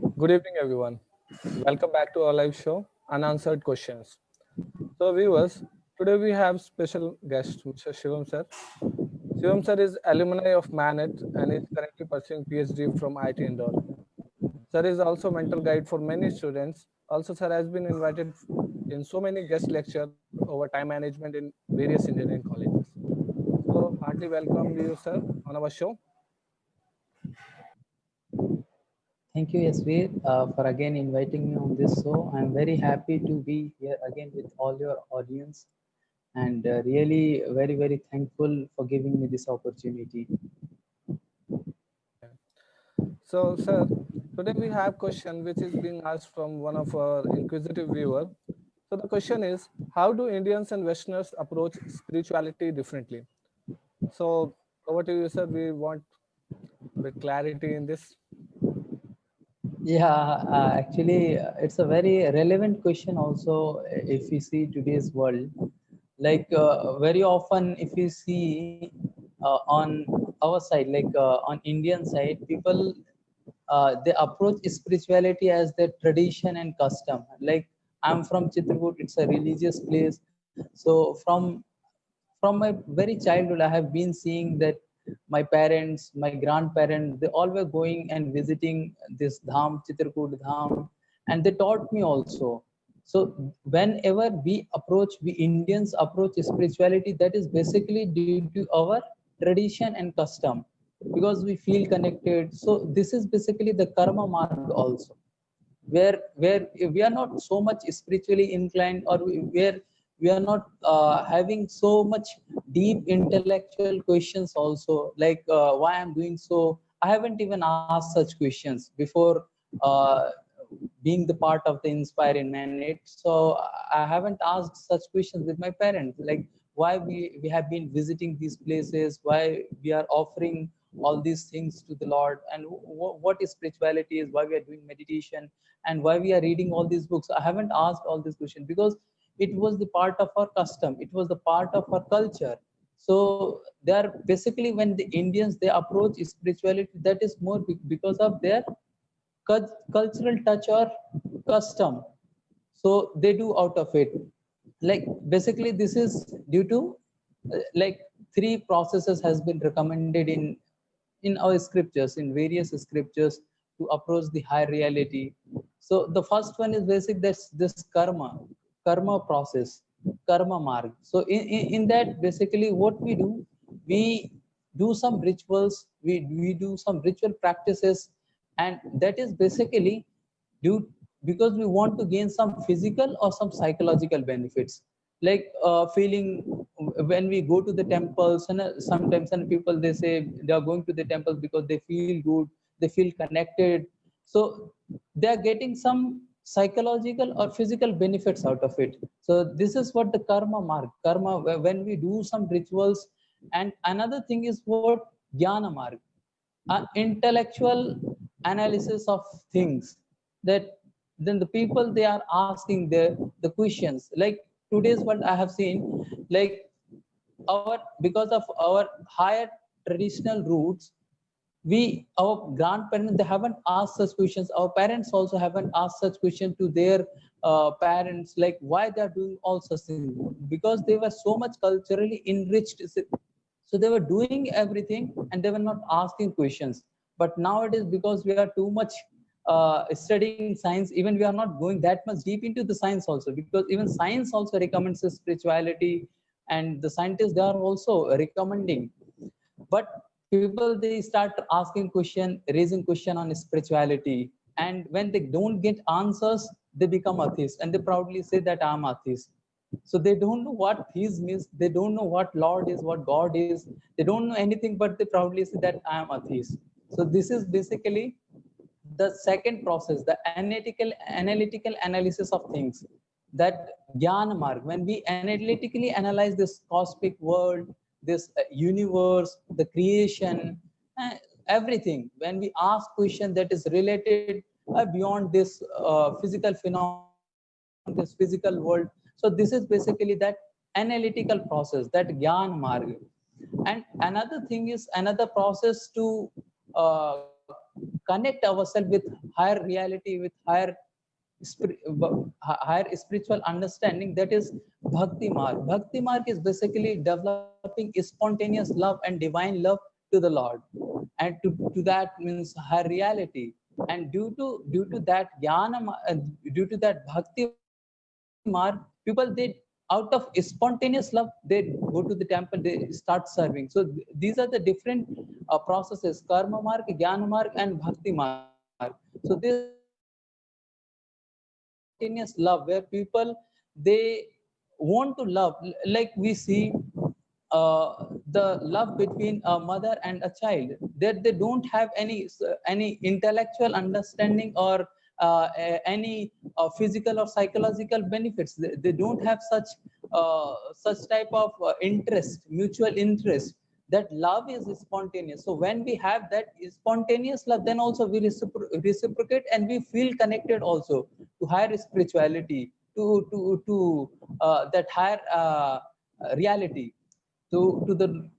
Good evening, everyone. Welcome back to our live show, Unanswered Questions. So, viewers, today we have special guest, Mr. Shivam sir. Shivam sir is alumni of Manet and is currently pursuing PhD from IIT Indore. Sir is also mentor guide for many students. Also, sir has been invited in so many guest lecture over time management in various engineering colleges. So, heartily welcome you, sir, on our show. Thank you, Yasveer, for again inviting me on this show. I'm very happy to be here again with all your audience and really very thankful for giving me this opportunity. So, sir, today we have question which is being asked from one of our inquisitive viewer. So the question is, how do Indians and Westerners approach spirituality differently? So over to you, sir. We want a bit clarity in this. Yeah, actually, it's a very relevant question also if we see today's world. Like very often, if we see on our side, like on Indian side, people they approach spirituality as their tradition and custom. Like I'm from Chitrakoot, it's a religious place. So from my very childhood, I have been seeing that my parents, my grandparents, they all were going and visiting this Dham, Chitrakoot Dham, and they taught me also. So whenever we Indians approach spirituality, that is basically due to our tradition and custom, because we feel connected. So this is basically the karma mark also, where we are not so much spiritually inclined, or where we are not having so much deep intellectual questions also, like why I'm doing so. I haven't even asked such questions before uh, being the part of the Inspire in Manage. So I haven't asked such questions with my parents, like why we have been visiting these places, why we are offering all these things to the Lord, and what is spirituality is, why we are doing meditation, and why we are reading all these books. I haven't asked all these questions because it was the part of our custom, it was the part of our culture. So they are basically, when the Indians they approach spirituality, that is more because of their cultural touch or custom. So they do out of it. Like basically this is due to like three processes has been recommended in our scriptures, in various scriptures, to approach the higher reality. So the first one is basic, that's this karma process, karma marg. So in that, basically what we do some rituals, we do some ritual practices, and that is basically due because we want to gain some physical or some psychological benefits, like feeling when we go to the temples. And sometimes and people they say they are going to the temples because they feel good, they feel connected. So they are getting some psychological or physical benefits out of it. So this is what the karma mark, karma, when we do some rituals. And another thing is what jnana mark, intellectual analysis of things, that then the people they are asking the questions. Like today's world I have seen, like our, because of our higher traditional roots, we, our grandparents, they haven't asked such questions. Our parents also haven't asked such questions to their parents, like why they are doing all such things, because they were so much culturally enriched. So they were doing everything and they were not asking questions. But nowadays, because we are too much studying science, even we are not going that much deep into the science also, because even science also recommends the spirituality, and the scientists they are also recommending. But people they start asking question, raising question on spirituality, and when they don't get answers, they become atheist, and they proudly say that I'm atheist. So they don't know what theist means, they don't know what Lord is, what God is, they don't know anything, but they proudly say that I am atheist. So this is basically the second process, the analytical analysis of things, that jnana mark. When we analytically analyze this cosmic world, this universe, the creation, uh, everything, when we ask question that is related beyond this physical phenomenon, beyond this physical world. So this is basically that analytical process, that gyan marg. And another thing is another process to uh, connect ourselves with higher reality, with higher higher spiritual understanding, that is bhakti marg. Bhakti marg is basically developing spontaneous love and divine love to the Lord, and to that means higher reality. And due to that due to that bhakti marg, people, they out of spontaneous love, they go to the temple, they start serving. So these are the different processes: karma marg, jnana marg, and bhakti marg. So this spontaneous love where people, they want to love, like we see the love between a mother and a child, that they don't have any intellectual understanding or any physical or psychological benefits. They don't have such type of interest, mutual interest. That love is spontaneous. So when we have that spontaneous love, then also we reciprocate, and we feel connected also to higher spirituality, to that higher reality, to the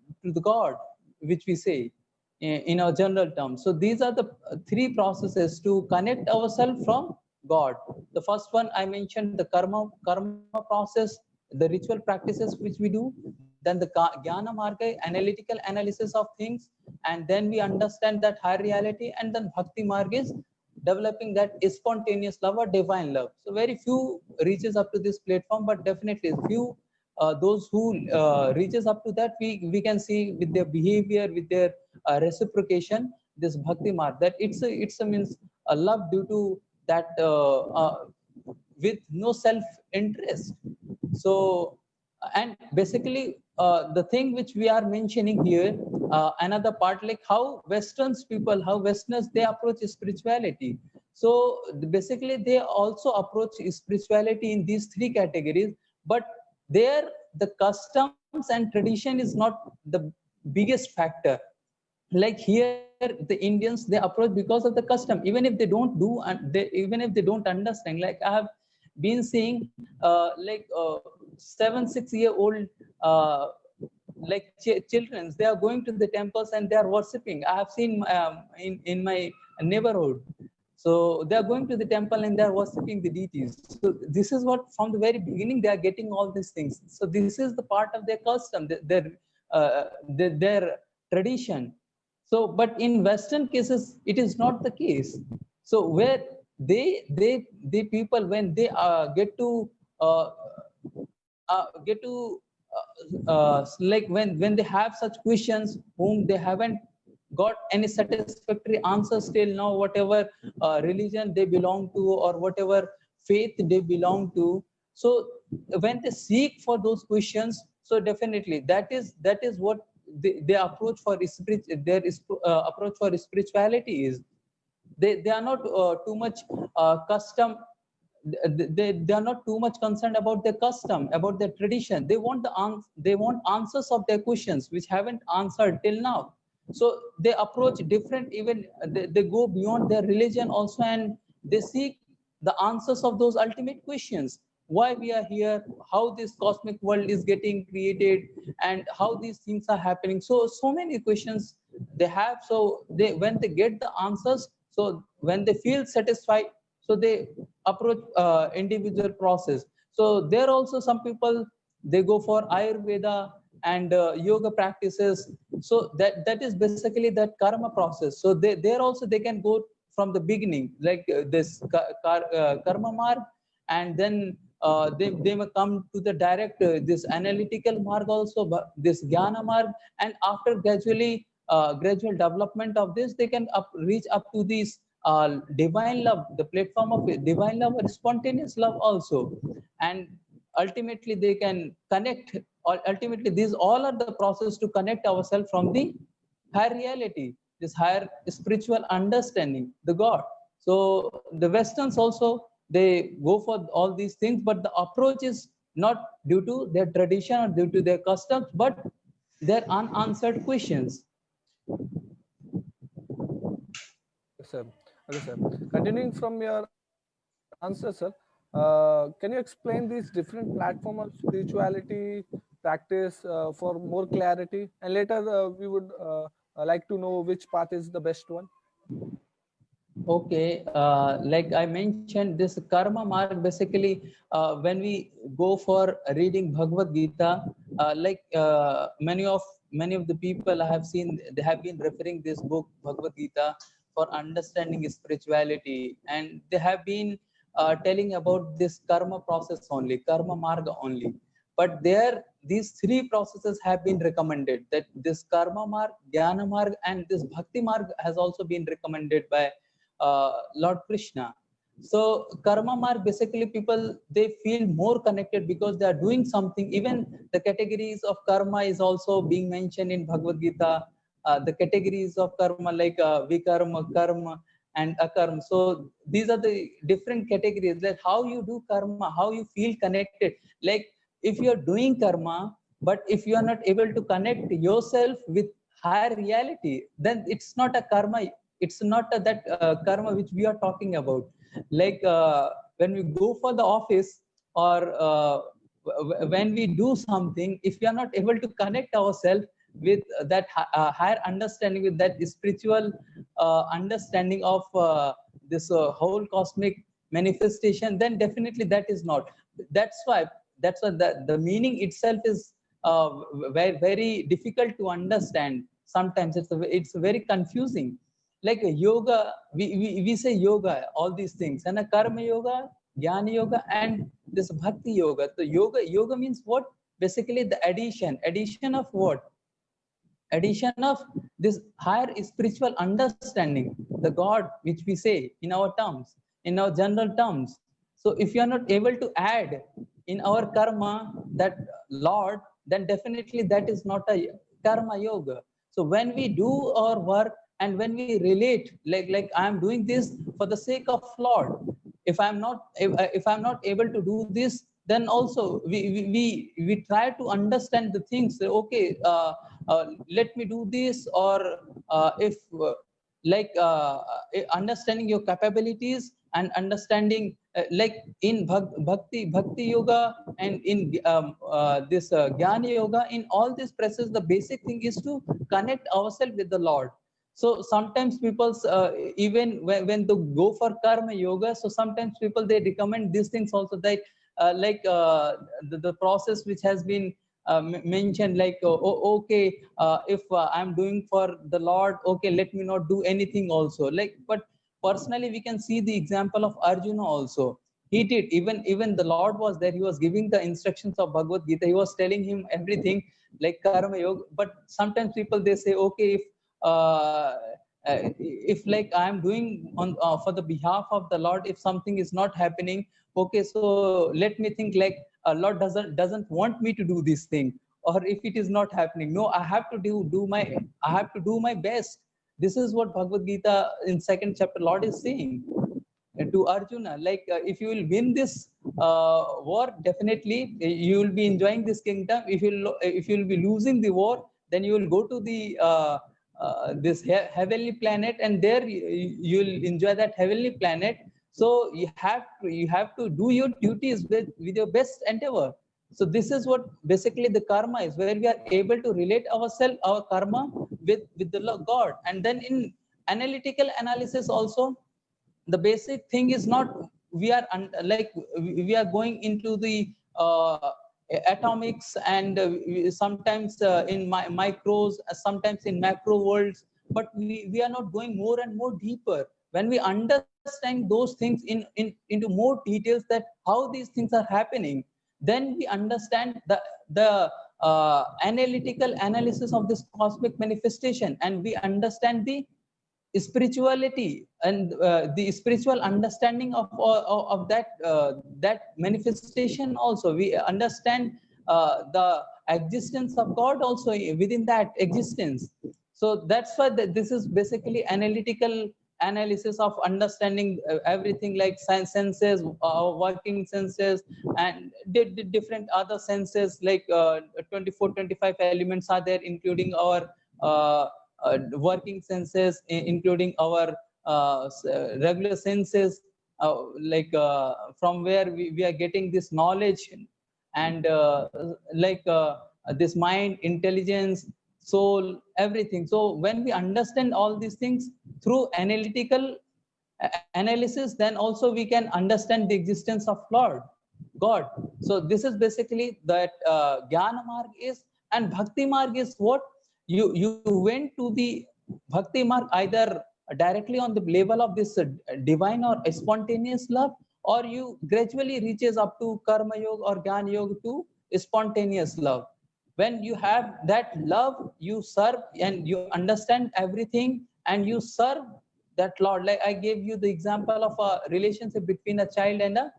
God, which we say in our general terms. So these are the three processes to connect ourselves from God. The first one I mentioned, the karma process, the ritual practices which we do. Then the jnana marga, analytical analysis of things, and then we understand that higher reality. And then bhakti marga is developing that spontaneous love or divine love. So very few reaches up to this platform, but definitely few those who reaches up to that, we can see with their behavior, with their reciprocation, this bhakti marg, that it's a means a love due to that with no self interest. So, and basically the thing which we are mentioning here, another part, like how westerners, they approach spirituality. So basically they also approach spirituality in these three categories, but there the customs and tradition is not the biggest factor. Like here, the Indians, they approach because of the custom, even if they don't do, and even if they don't understand. Like I have been seeing like 7 6 year old uh, like children, they are going to the temples and they are worshipping. I have seen in my neighborhood. So they are going to the temple and they are worshipping the deities. So this is what, from the very beginning, they are getting all these things. So this is the part of their custom, their tradition. So, but in Western cases, it is not the case. So where they people, when they uh, get to like when they have such questions whom they haven't got any satisfactory answers till now, whatever religion they belong to or whatever faith they belong to. So when they seek for those questions, so definitely that is what their approach for approach for spirituality is. They are not too much custom, they are not too much concerned about their custom, about their tradition. They want they want answers of their questions which haven't answered till now. So they approach different, even they go beyond their religion also, and they seek the answers of those ultimate questions: why we are here, how this cosmic world is getting created, and how these things are happening. So many questions they have. So they, when they get the answers, so when they feel satisfied, so they approach individual process. So there also some people, they go for Ayurveda and yoga practices. So that is basically that karma process. So there also they can go from the beginning, like this karma marg, and then they may come to the direct this analytical marg also, but this jnana marg. And after gradual development of this, they can reach up to this divine love, the platform of divine love or spontaneous love also. And ultimately they can connect, or ultimately these all are the process to connect ourselves from the higher reality, this higher spiritual understanding, the God. So the Westerns also, they go for all these things, but the approach is not due to their tradition or due to their customs, but their unanswered questions. Yes, sir. Okay, sir. Continuing from your answer, sir, can you explain these different platform of spirituality practice for more clarity? And later, we would like to know which path is the best one. Okay, like I mentioned, this karma mark basically, when we go for reading Bhagavad Gita, many of the people I have seen, they have been referring this book Bhagavad Gita for understanding spirituality, and they have been telling about this karma process only, karma marga only. But there, these three processes have been recommended. That this karma marg, jnana marg, and this bhakti marg has also been recommended by Lord Krishna. So karma mark, basically people, they feel more connected because they are doing something. Even the categories of karma is also being mentioned in Bhagavad Gita. The categories of karma like vikarma, karma, and akarma. So these are the different categories. Like how you do karma, how you feel connected. Like if you are doing karma, but if you are not able to connect yourself with higher reality, then it's not a karma, it's not that karma which we are talking about. Like when we go for the office, or when we do something, if we are not able to connect ourselves with that higher understanding, with that spiritual understanding of this whole cosmic manifestation, then definitely that is not. That's why the meaning itself is very, very difficult to understand. Sometimes it's very confusing. Like yoga, we say yoga, all these things, and a karma yoga, jnana yoga, and this bhakti yoga. So yoga means what? Basically the addition of what? Addition of this higher spiritual understanding, the God which we say in our terms, in our general terms. So if you are not able to add in our karma that Lord, then definitely that is not a karma yoga. So when we do our work, and when we relate, like I am doing this for the sake of Lord, if I'm not able to do this, then also we try to understand the things. Okay, let me do this, or if like understanding your capabilities, and understanding like in bhakti yoga, and in this jnana yoga, in all these processes, the basic thing is to connect ourselves with the Lord. So sometimes people, even when they go for karma yoga, so sometimes people, they recommend these things also, that the process which has been mentioned, like okay, if I'm doing for the Lord, okay, let me not do anything also. Like, but personally we can see the example of Arjuna also. He did, even the Lord was there, he was giving the instructions of Bhagavad Gita, he was telling him everything, like karma yoga. But sometimes people, they say, okay, uh, if like I am doing on for the behalf of the Lord, if something is not happening, okay, so let me think, like Lord doesn't want me to do this thing, or if it is not happening, no, I have to I have to do my best. This is what Bhagavad Gita in second chapter Lord is saying to Arjuna. Like if you will win this war, definitely you will be enjoying this kingdom. If you will be losing the war, then you will go to the this heavenly planet, and there you will enjoy that heavenly planet. So you have to do your duties with your best endeavor. So this is what basically the karma is, where we are able to relate ourselves, our karma, with the God. And then in analytical analysis also, the basic thing is not, we are like we are going into the atomics, and sometimes in micros, sometimes in macro worlds, but we are not going more and more deeper. When we understand those things into more details, that how these things are happening, then we understand the analytical analysis of this cosmic manifestation, and we understand the spirituality, and the spiritual understanding of that manifestation also. We understand the existence of God also within that existence. So that's why this is basically analytical analysis of understanding everything, like senses, working senses, and different other senses, like 24 25 elements are there, including our working senses, including our regular senses, from where we are getting this knowledge, and this mind, intelligence, soul, everything. So when we understand all these things through analytical analysis, then also we can understand the existence of Lord God. So this is basically that Jnana Marg is, and Bhakti Marg is what you went to the Bhakti Marg either directly on the level of this divine or spontaneous love, or you gradually reaches up to Karma Yoga or Jnana Yoga to spontaneous love. When you have that love, you serve and you understand everything, and you serve that Lord. Like I gave you the example of a relationship between a child and a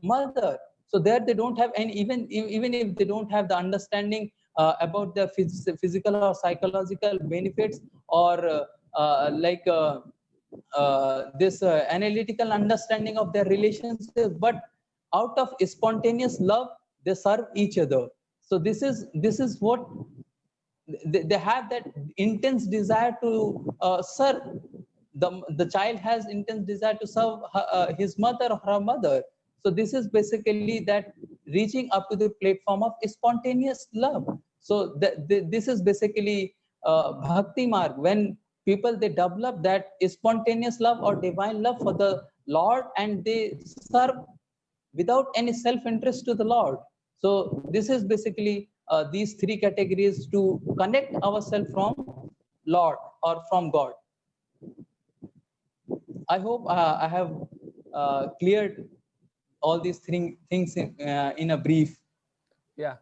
mother. So there they don't have any, even if they don't have the understanding about the physical or psychological benefits, or this analytical understanding of their relationship, but out of spontaneous love they serve each other. So this is what they have, that intense desire to serve. The child has intense desire to serve his mother or her mother. So this is basically that reaching up to the platform of spontaneous love. So this is basically bhakti marg, when people they develop that spontaneous love or divine love for the Lord, and they serve without any self-interest to the Lord. So this is basically these three categories to connect ourselves from Lord or from God. I hope I have cleared all these things in a brief. Yeah,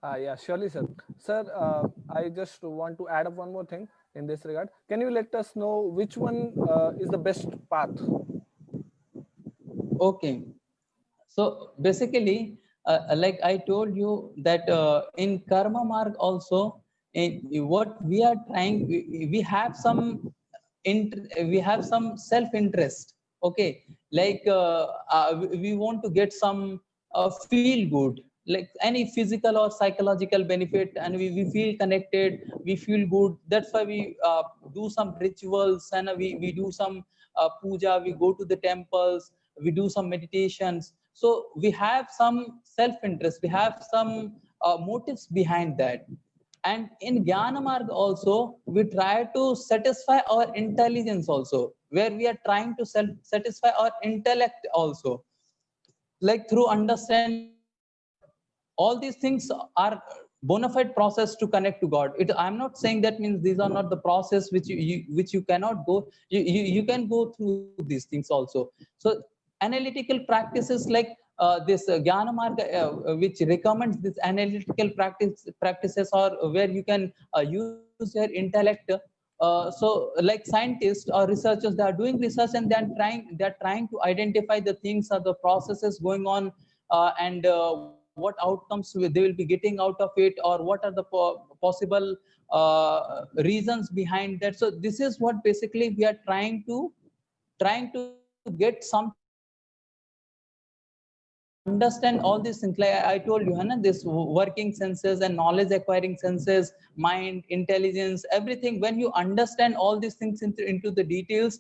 yeah, surely, sir. Sir, I just want to add up one more thing in this regard. Can you let us know which one is the best path? Okay. So basically, like I told you that in Karma Marg also, in what we are trying, we have some we have some self-interest. Okay, like we want to get some feel good, like any physical or psychological benefit, and we feel connected, we feel good. That's why we do some rituals, and we do some puja, we go to the temples, we do some meditations. So we have some self-interest, we have some motives behind that. And in Jnana Marg also, we try to satisfy our intelligence also, where we are trying to satisfy our intellect also, like through understanding God. All these things are bona fide process to connect to God. I'm not saying that means these are not the process which which you cannot go. You can go through these things also. So analytical practices like this Jnana Marga, which recommends this analytical practices, or where you can use your intellect. So like scientists or researchers, they are doing research, and they're trying to identify the things or the processes going on, and what outcomes they will be getting out of it, or what are the possible reasons behind that. So this is what basically we are trying to get something out of it, to understand all these things. Like I told you, Hannah, this working senses and knowledge acquiring senses, mind, intelligence, everything. When you understand all these things into the details,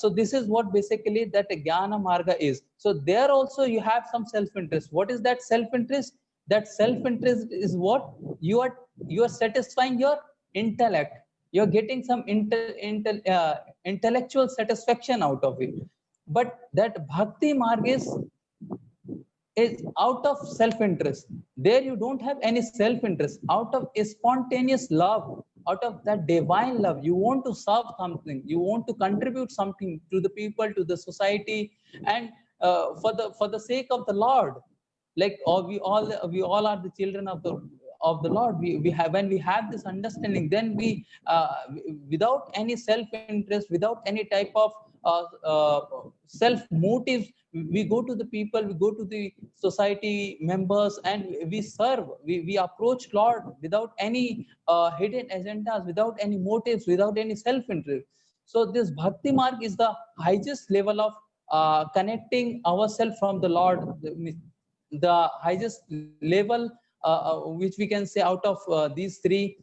so this is what basically that Jnana Marga is. So there also you have some self-interest. What is that self-interest? That self-interest is what you are satisfying your intellect. You're getting some intellectual satisfaction out of it. But that Bhakti Marg is out of self-interest. There you don't have any self-interest. Out of a spontaneous love, out of that divine love, you want to serve something, you want to contribute something to the people, to the society, and for the sake of the Lord. Like we all are the children of the Lord. We have, when we have this understanding, then we without any self-interest, without any type of self motives, we go to the people, we go to the society members, and we serve, we approach Lord without any hidden agendas, without any motives, without any self-interest. So this Bhakti Marg is the highest level of connecting ourselves from the Lord, the highest level which we can say out of these three,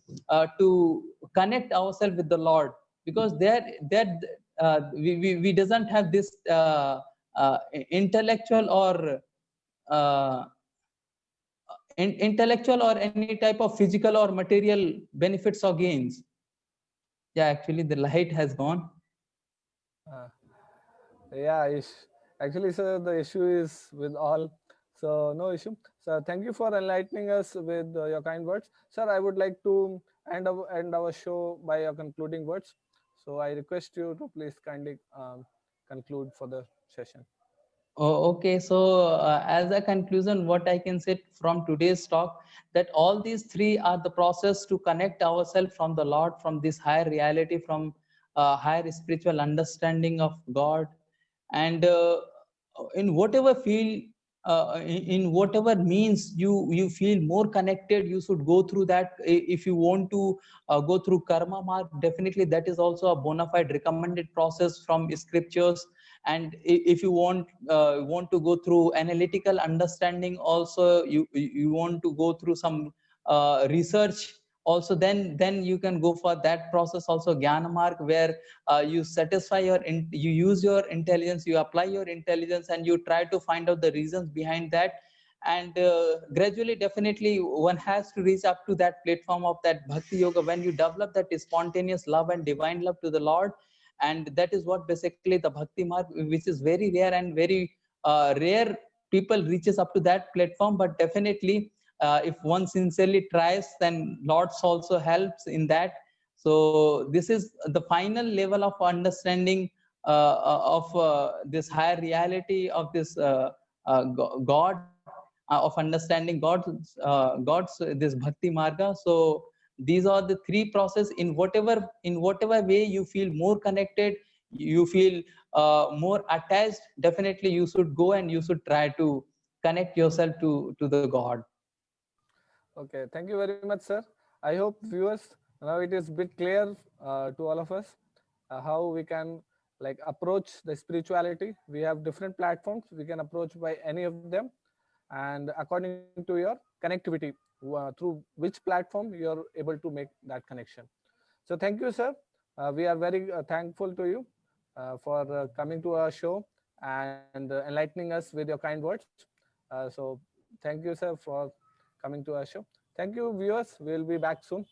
to connect ourselves with the Lord. Because there we doesn't have this intellectual or uh, intellectual or any type of physical or material benefits or gains. Yeah, actually the light has gone. Uh, Yeah, actually, sir, the issue is with all, so no issue. So thank you for enlightening us with your kind words, sir. I would like to end our show by your concluding words. So I request you to please kindly conclude for the session. Oh, okay. So, as a conclusion, what I can say from today's talk, that all these three are the process to connect ourselves from the Lord, from this higher reality, from higher spiritual understanding of God, and in whatever field, in whatever means you feel more connected, you should go through that. If you want to go through karma mark, definitely that is also a bona fide recommended process from scriptures. And if you want to go through analytical understanding also, you want to go through some research also, then you can go for that process also, Jnana mark, where you satisfy you use your intelligence, you apply your intelligence, and you try to find out the reasons behind that. And gradually, definitely one has to reach up to that platform of that bhakti yoga, when you develop that spontaneous love and divine love to the Lord. And that is what basically the bhakti mark, which is very rare, and very rare people reaches up to that platform. But definitely, if one sincerely tries, then Lord's also helps in that. So this is the final level of understanding of this higher reality of this God, of understanding God's this bhakti marga. So these are the three process. In whatever way you feel more connected, you feel more attached, definitely you should go and you should try to connect yourself to the God. Okay, thank you very much, sir. I hope viewers now it is bit clear to all of us how we can like approach the spirituality. We have different platforms we can approach by any of them, and according to your connectivity through which platform you are able to make that connection. So thank you, sir. We are very thankful to you for coming to our show and enlightening us with your kind words. So thank you, sir, for coming to our show. Thank you, viewers. We'll be back soon.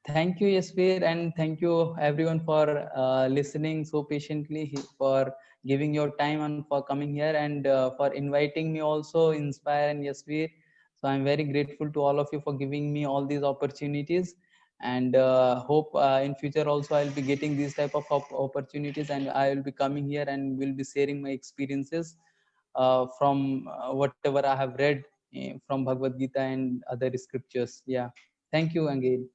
Thank you, Yasveer, and thank you everyone for listening so patiently, for giving your time and for coming here, and for inviting me also, Inspire and Yasveer. So I'm very grateful to all of you for giving me all these opportunities, and hope in future also I'll be getting these type of opportunities, and I will be coming here and will be sharing my experiences from whatever I have read from Bhagavad Gita and other scriptures. Yeah, thank you again.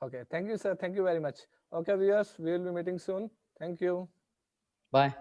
Okay. Thank you, sir. Thank you very much. Okay, viewers. We'll be meeting soon. Thank you. Bye.